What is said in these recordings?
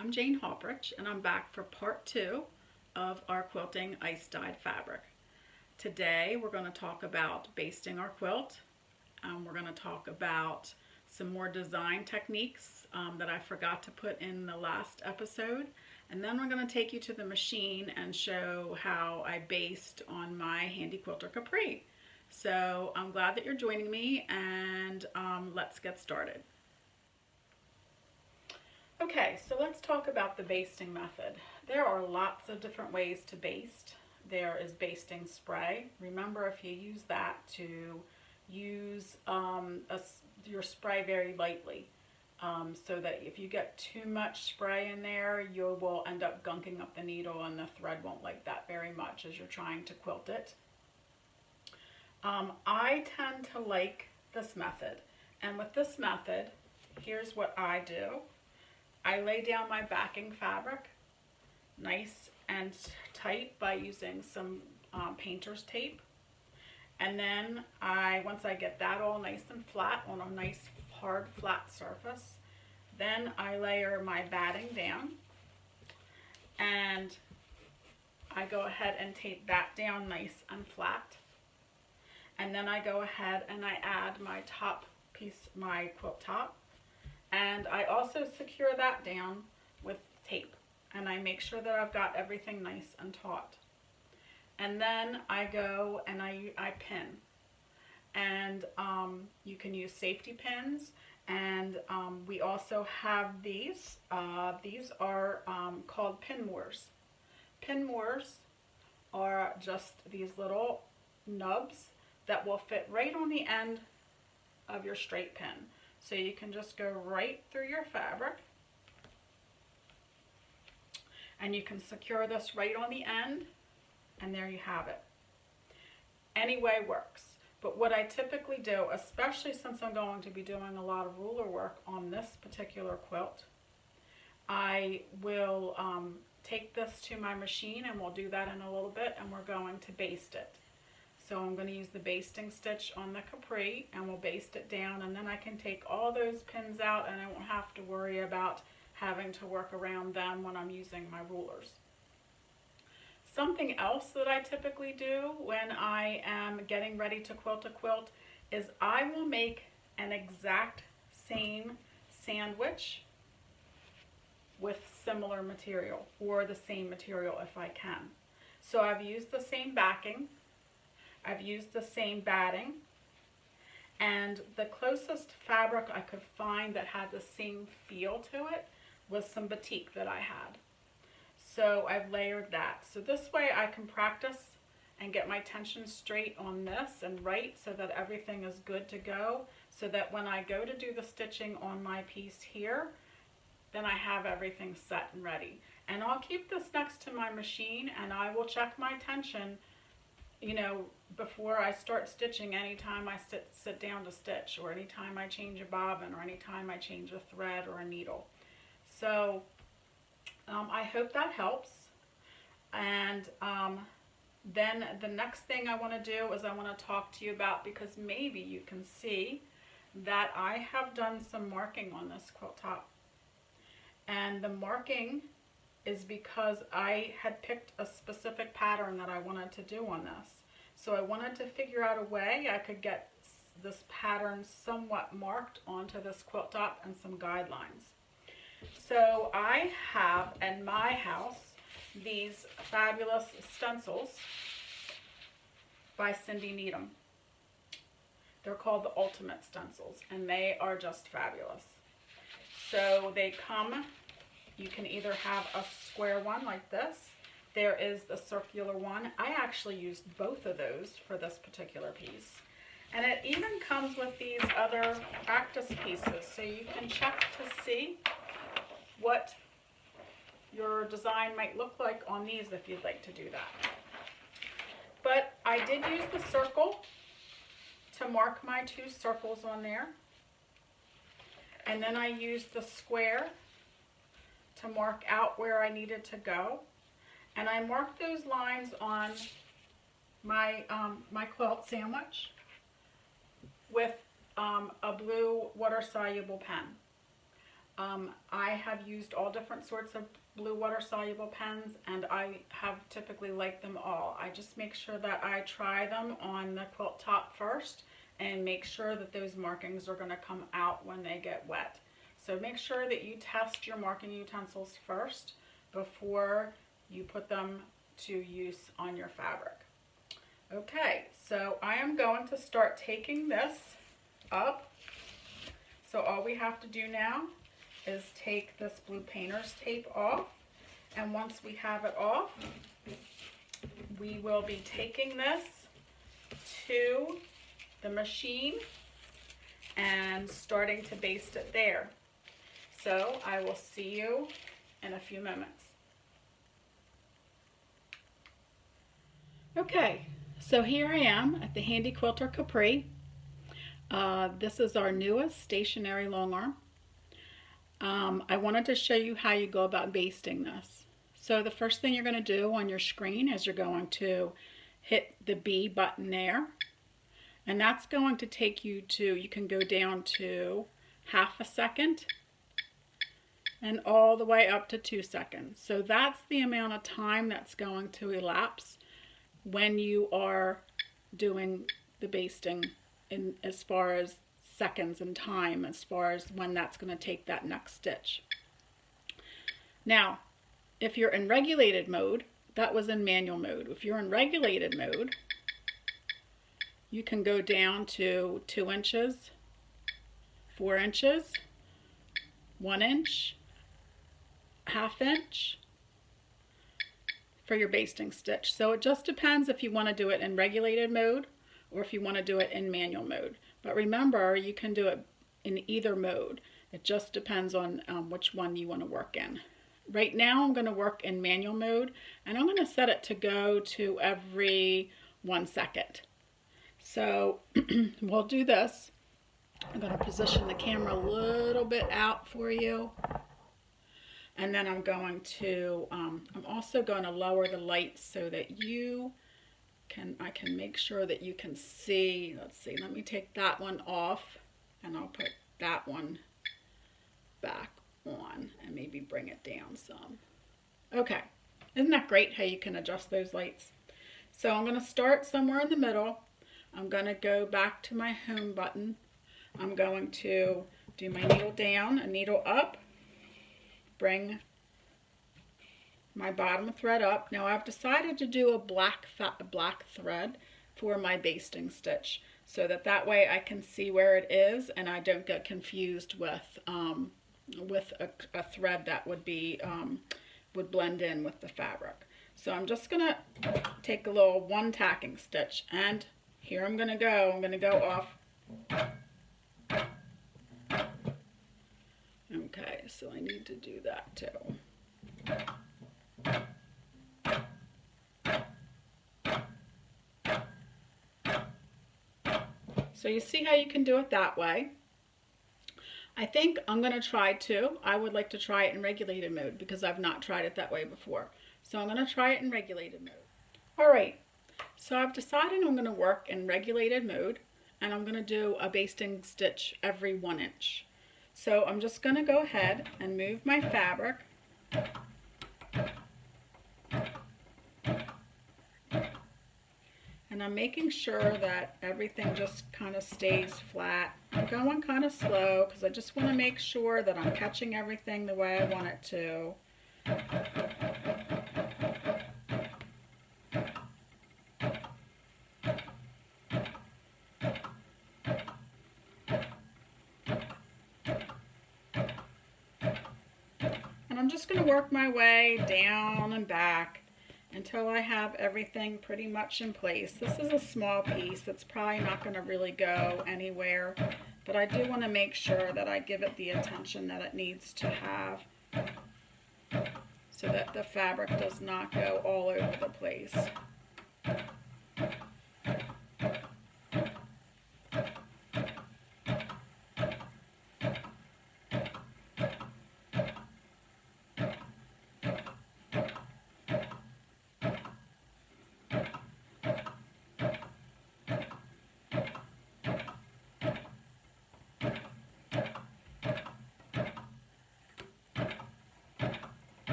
I'm Jane Halprich, and I'm back for part 2 of our quilting ice dyed fabric. Today we're going to talk about basting our quilt. We're going to talk about some more design techniques that I forgot to put in the last episode, and then we're going to take you to the machine and show how I baste on my Handi Quilter Capri. So I'm glad that you're joining me, and let's get started. Okay, so let's talk about the basting method. There are lots of different ways to baste. There is basting spray. Remember, if you use that, to use your spray very lightly, so that if you get too much spray in there, you will end up gunking up the needle, and the thread won't like that very much as you're trying to quilt it. I tend to like this method, and with this method, here's what I do. I lay down my backing fabric nice and tight by using some painter's tape. And then once I get that all nice and flat on a nice hard flat surface, then I layer my batting down, and I go ahead and tape that down nice and flat. And then I go ahead and I add my top piece, my quilt top. And I also secure that down with tape, and I make sure that I've got everything nice and taut. And then I go and I pin, and you can use safety pins, and we also have these. These are called pin moors. Pin moors are just these little nubs that will fit right on the end of your straight pin. So you can just go right through your fabric, and you can secure this right on the end, and there you have it. Any way works. But what I typically do, especially since I'm going to be doing a lot of ruler work on this particular quilt, I will take this to my machine, and we'll do that in a little bit, and we're going to baste it. So I'm going to use the basting stitch on the Capri, and we'll baste it down, and then I can take all those pins out, and I won't have to worry about having to work around them when I'm using my rulers. Something else that I typically do when I am getting ready to quilt a quilt is I will make an exact same sandwich with similar material, or the same material if I can. So I've used the same backing, I've used the same batting, and the closest fabric I could find that had the same feel to it was some batik that I had. So I've layered that. So this way I can practice and get my tension straight on this and right, so that everything is good to go, so that when I go to do the stitching on my piece here, then I have everything set and ready. And I'll keep this next to my machine, and I will check my tension, you know, before I start stitching, anytime I sit down to stitch, or anytime I change a bobbin, or anytime I change a thread or a needle. So I hope that helps. And then the next thing I want to do is I want to talk to you about, because maybe you can see that I have done some marking on this quilt top. And the marking is because I had picked a specific pattern that I wanted to do on this. So I wanted to figure out a way I could get this pattern somewhat marked onto this quilt top, and some guidelines. So I have in my house these fabulous stencils by Cindy Needham. They're called the Ultimate Stencils, and they are just fabulous. So they come, you can either have a square one like this. There is the circular one. I actually used both of those for this particular piece. And it even comes with these other practice pieces, so you can check to see what your design might look like on these if you'd like to do that. But I did use the circle to mark my 2 circles on there. And then I used the square to mark out where I needed to go. And I marked those lines on my, my quilt sandwich with a blue water-soluble pen. I have used all different sorts of blue water soluble pens, and I have typically liked them all. I just make sure that I try them on the quilt top first and make sure that those markings are going to come out when they get wet. So make sure that you test your marking utensils first before you put them to use on your fabric. Okay, so I am going to start taking this up. So all we have to do now is take this blue painter's tape off, and once we have it off, we will be taking this to the machine and starting to baste it there. So I will see you in a few moments. Okay, so here I am at the Handi Quilter Capri. This is our newest stationary long arm. I wanted to show you how you go about basting this. So the first thing you're going to do on your screen is you're going to hit the B button there, and that's going to take you to, you can go down to ½ second and all the way up to 2 seconds. So that's the amount of time that's going to elapse when you are doing the basting in as far as seconds and time, as far as when that's going to take that next stitch. Now, if you're in regulated mode, that was in manual mode. If you're in regulated mode, you can go down to 2 inches, 4 inches, 1 inch, ½ inch for your basting stitch. So it just depends if you want to do it in regulated mode or if you want to do it in manual mode. But remember, you can do it in either mode. It just depends on which one you want to work in. Right now I'm going to work in manual mode, and I'm going to set it to go to every 1 second. So we'll do this. I'm going to position the camera a little bit out for you. And then I'm going to, I'm also going to lower the light so that I can make sure that you can see. Let's see, let me take that one off and I'll put that one back on and maybe bring it down some. Okay, isn't that great how you can adjust those lights? So I'm going to start somewhere in the middle. I'm going to go back to my home button. I'm going to do my needle down, a needle up, bring my bottom thread up. Now I've decided to do a black thread for my basting stitch so that way I can see where it is and I don't get confused with a thread that would be would blend in with the fabric. So I'm just gonna take a little 1 tacking stitch, and here I'm gonna go off. Okay, so I need to do that too. So you see how you can do it that way. I think I'm going to try too. I would like to try it in regulated mode because I've not tried it that way before. So I'm going to try it in regulated mode. Alright, so I've decided I'm going to work in regulated mode, and I'm going to do a basting stitch every 1 inch. So I'm just going to go ahead and move my fabric and I'm making sure that everything just kind of stays flat. I'm going kind of slow because I just want to make sure that I'm catching everything the way I want it to. And I'm just going to work my way down and back until I have everything pretty much in place. This is a small piece that's probably not going to really go anywhere, but I do want to make sure that I give it the attention that it needs to have so that the fabric does not go all over the place.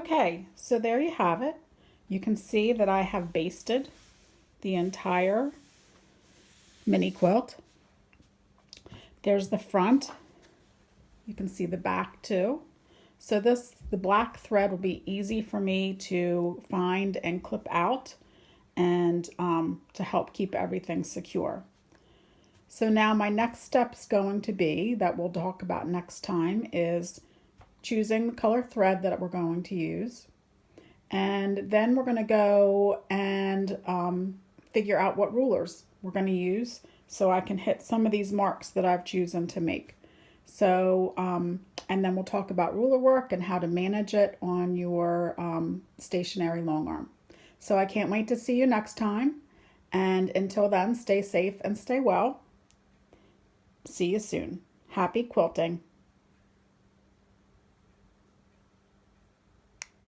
Okay, so there you have it. You can see that I have basted the entire mini quilt. There's the front. You can see the back too. So the black thread will be easy for me to find and clip out and to help keep everything secure. So now my next step is going to be, that we'll talk about next time, is choosing the color thread that we're going to use. And then we're going to go and figure out what rulers we're going to use so I can hit some of these marks that I've chosen to make. So, and then we'll talk about ruler work and how to manage it on your stationary long arm. So I can't wait to see you next time. And until then, stay safe and stay well. See you soon. Happy quilting.